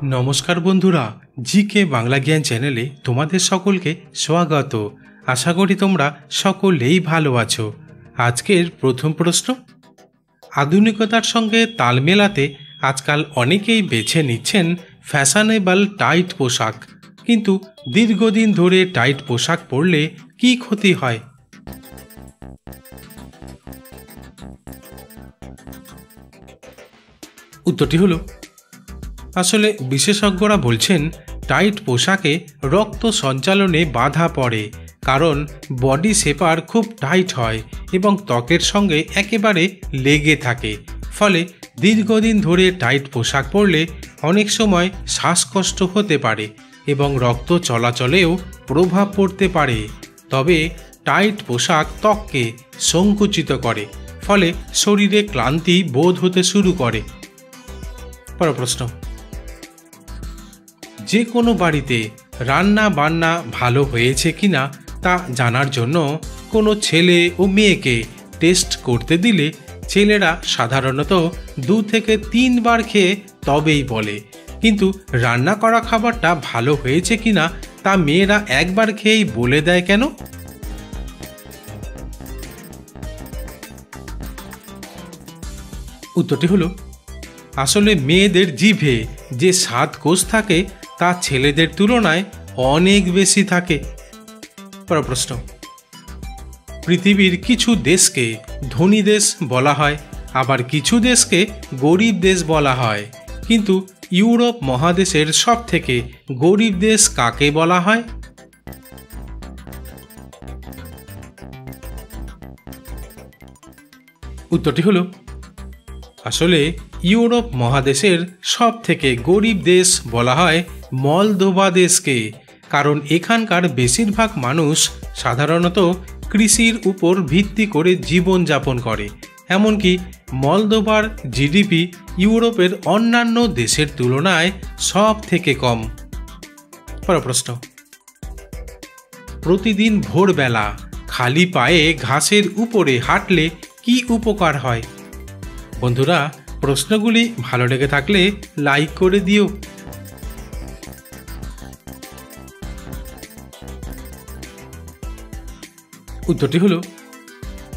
नमस्कार बंधुरा जीके बांगला ज्ञान चैनेले तुम्हारे सकलके स्वागत। आशा करी तोमरा सकलेई भालो आछो। आजकेर प्रथम प्रश्न, आधुनिकतार संगे ताल मेलाते आजकल अनेकेई बेছে निच्छेन फैशनेबल टाइट पोशाक, किन्तु दीर्घदिन धरे टाइट पोशाक पड़ले की क्षति हय? उत्तरटी हलो आसले विशेषज्ञरा बोलছেন टाइट पोशाके रक्त सञ्चालने बाधा पड़े, कारण बडी शेपार खूब टाइट हय एबं त्वकेर संगे एकेबारे लेगे थाके। फले दीर्घदिन धरे टाइट पोशाक पड़ले अनेक समय श्वाসকष्ट होते पारे एबं रक्त चलाचलेও प्रभाव पड़ते पारे। तबे टाइट पोशाक त्वकके संकुचित करे, फले शरीरे क्लांति बोध होते शुरू करे। पर प्रश्न, जे कोनो बाड़ीते रान्ना बान्ना भालो हयेछे किना ता जानार जोन्नो कोनो छेले ओ मेयेके टेस्ट करते दिले छेलेरा साधारणत 2 থেকে 3 बार खेये तबेई बोले, किन्तु रान्ना करा खाबारटा भालो हयेछे किना ता मेयेरा एकबार खेयेई बोले देय केन? उत्तरटी हलो आसले मेयेदेर जिभे जे स्वाद कोष थाके ता छेलेदेर तुलनाय अनेक बेशी थाके। पर प्रश्न, पृथिवीर किछु देशके धनी देश बला हय आबार किछु देशके गरीब देश बला हय, किन्तु यूरोप महादेशेर सबथेके गरीब देश काके बला हय? उत्तरटी हलो आसले यूरोप महादेशेर सबथेके गरीब देश बला हय मलदोवा देशके, कारण एखानकार बेशिरभाग मानुष साधारणत कृषिर ऊपर भित्ति करे जीवन यापन करे। एमनकि मलदोवार जीडीपी यूरोपेर अन्यान्य देशेर तुलनाय सबथेके कम। पर प्रश्न, प्रतिदिन भोरबेला खाली पाये घासेर ऊपरे हाঁটলে की उपकार हय? बंधुरा प्रश्नगुली भालो लेगे थाकले लाइक करे दिओ। उत्तरटी हलो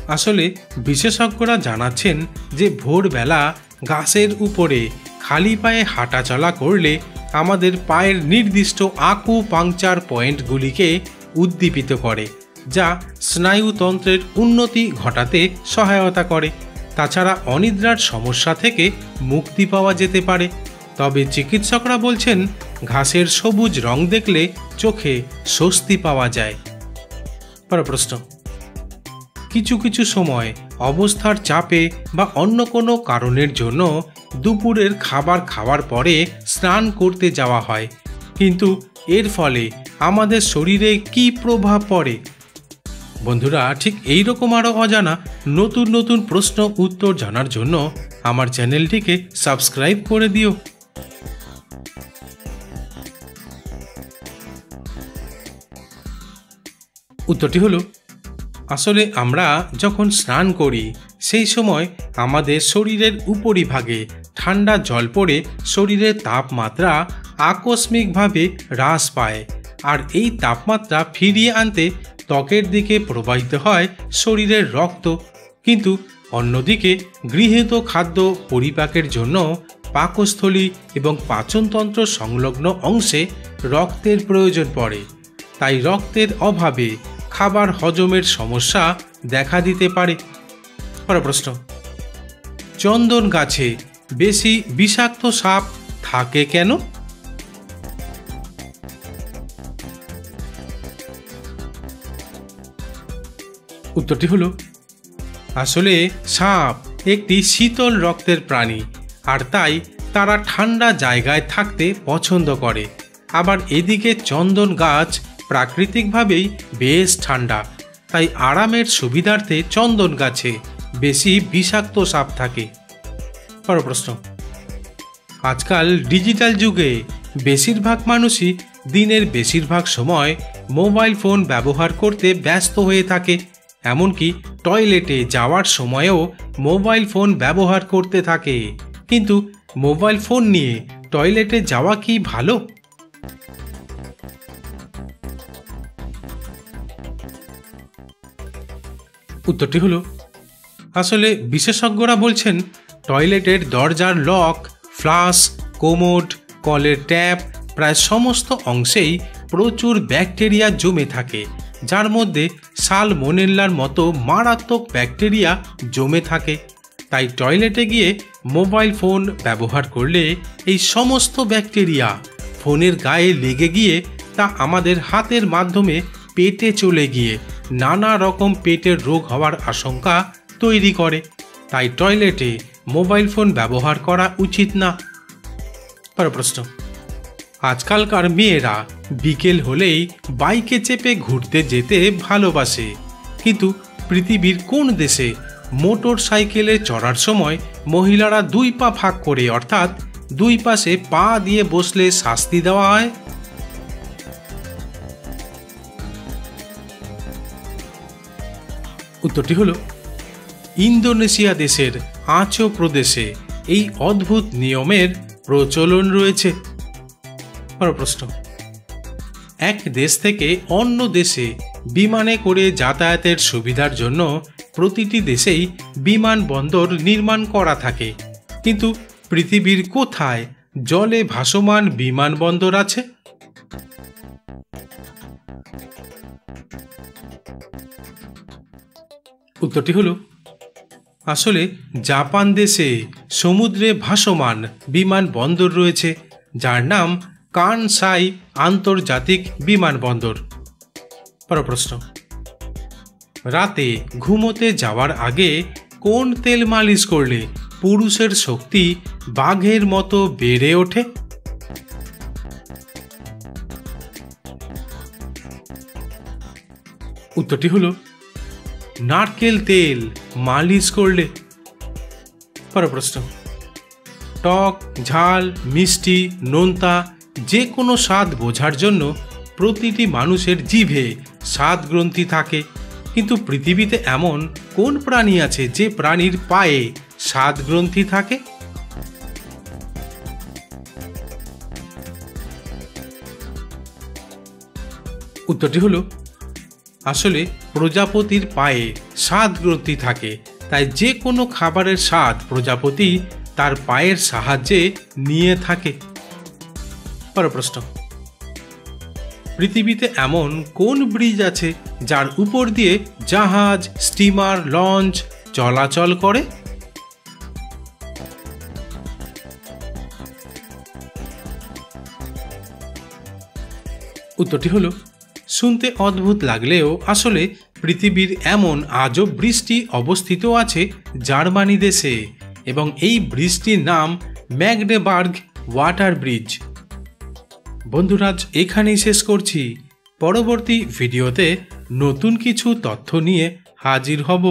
आसले विशेषज्ञरा जानाচ্ছেন जे भोरबेला घासेर ऊपरे खाली पाये हाঁটা चला करले आमादेर पाয়ের निर्दिष्ट आकुपांकचार पॉइंटगुलिके उद्दीपित करे, जा स्नायुतंत्रेर उन्नति घटाते सहायता करे। ताछाड़ा अनिद्रार समस्या थेके मुक्ति पाওয়া যেতে পারে। तबे चिकित्सकरा बोलছেন घासेर सबुज रंग देखले चोखे स्वस्ति पाওয়া যায়। पर प्रश्न, किछु किछु समय अवस्थार चापे बा अन्य कोनो कारणेर जोन्नो दुपुरेर खाबार खावार परे स्नान करते जावा हय, किन्तु एर फले आमादेर शरीरे की प्रभाव पड़े? बंधुरा ठीक एई रकम आरो अजाना नतून नतून प्रश्न उत्तर जानार जोन्नो आमार चैनेलटिके सबस्क्राइब करे दिओ। उत्तरटी हलो आसले आमरा जखन स्नान करी सेई समय आमादेर शरीरेर उपरिभागे ठांडा जल पड़े शरीरेर तापमात्रा आकस्मिकभावे ह्रास पाय और एई तापमात्रा फिरिये आनते त्वकेर दिके प्रवाहित हय शरीरेर रक्त, किन्तु अन्यदिके गृहीत खाद्य परिपाकेर जोन्नो पाकस्थली एवं पाचनतंत्र संलग्न अंशे रक्तेर प्रयोजन पड़े, ताई रक्तेर अभावे खाबार हजमेर समस्या देखा दिते पारे। पर प्रश्न, चंदन गाছে बेशी বিষাক্ত সাপ থাকে কেন? उत्तरटी हलो आसले साप एकटी शीतल रक्तेर प्राणी और ताई तारा ठंडा जायगाय थाकते पछंद करे। आबार एदिके चंदन गाछ प्राकृतिक भावेई बेश ठंडा, ताई आरामेर सुविधार्थे चंदन गाছে बेशी বিষাক্ত साप थाके। पर प्रश्न, आजकल डिजिटल जुगे बेशिरभाग मानुषई दिनेर बेशिरभाग समय मोबाइल फोन व्यवहार करते व्यस्त हये थाके, एमनकि टयलेटे जावार समयेও मोबाइल फोन व्यवहार करते थाके, किन्तु मोबाइल फोन निये টয়লেটে যাওয়া কি ভালো? উত্তরটি হলো, আসলে বিশেষজ্ঞরা বলছেন টয়লেটের দরজার লক, ফ্লাশ, কোমোড, কলের ট্যাপ প্রায় সমস্ত অংশেই প্রচুর ব্যাকটেরিয়া জমে থাকে, যার মধ্যে সালমোনেল্লার মতো মারাত্মক ব্যাকটেরিয়া জমে থাকে। তাই টয়লেটে গিয়ে মোবাইল ফোন ব্যবহার করলে এই সমস্ত ব্যাকটেরিয়া ফোনের গায়ে লেগে গিয়ে তা আমাদের হাতের মাধ্যমে পেটে চলে গিয়ে নানা রকম পেটের রোগ হওয়ার আশঙ্কা তৈরি করে। তাই টয়লেটে মোবাইল ফোন ব্যবহার করা উচিত না। পরের প্রশ্ন, আজকালকার মেয়েরা বিকেল হলেই বাইকে চেপে ঘুরতে যেতে ভালোবাসে, কিন্তু পৃথিবীর কোন দেশে মোটর সাইকেলে চড়ার সময় মহিলারা দুই পা ফাঁক করে অর্থাৎ দুই পাশে পা দিয়ে বসলে শাস্তি দেওয়া হয়? উত্তরটি হলো, ইন্দোনেশিয়া দেশের আচো প্রদেশে এই অদ্ভুত নিয়মের প্রচলন রয়েছে। পরের প্রশ্ন, এক দেশ থেকে অন্য দেশে বিমানে করে যাতায়াতের সুবিধার জন্য প্রতিটি দেশেই বিমানবন্দর নির্মাণ করা থাকে, কিন্তু পৃথিবীর কোথায় জলে ভাসমান বিমানবন্দর আছে? উত্তরটি হলো, আসলে জাপান দেশে সমুদ্রে ভাসমান বিমানবন্দর রয়েছে, যার নাম কানসাই আন্তর্জাতিক বিমানবন্দর। পরের প্রশ্ন, রাতে ঘুমোতে যাওয়ার আগে কোন তেল মালিশ করলে পুরুষের শক্তি বাঘের মতো বেড়ে ওঠে? উত্তরটি হলো, নারকেল তেল মালিশ করলে। পরের প্রশ্ন, টক, ঝাল, মিষ্টি, নোনতা যে কোনো স্বাদ বোঝার জন্য প্রতিটি মানুষের জিভে স্বাদ গ্রন্থি থাকে, কিন্তু পৃথিবীতে এমন কোন প্রাণী আছে যে প্রাণীর পায়ে স্বাদ গ্রন্থি থাকে? উত্তরটি হলো, আসলে প্রজাপতির পায়ে স্বাদ গ্রন্থি থাকে, তাই যে কোনো খাবারের স্বাদ প্রজাপতি তার পায়ের সাহায্যে নিয়ে থাকে। পরের প্রশ্ন, পৃথিবীতে এমন কোন ব্রিজ আছে যার উপর দিয়ে জাহাজ, স্টিমার, লঞ্চ চলাচল করে? উত্তরটি হলো, শুনতে অদ্ভুত লাগলেও আসলে পৃথিবীর এমন আজব ব্রিজটি অবস্থিত আছে জার্মানি দেশে, এবং এই ব্রিজটির নাম ম্যাগডেবার্গ ওয়াটার ব্রিজ। বন্ধুরা, এখানেই শেষ করছি। পরবর্তী ভিডিওতে নতুন কিছু তথ্য নিয়ে হাজির হব।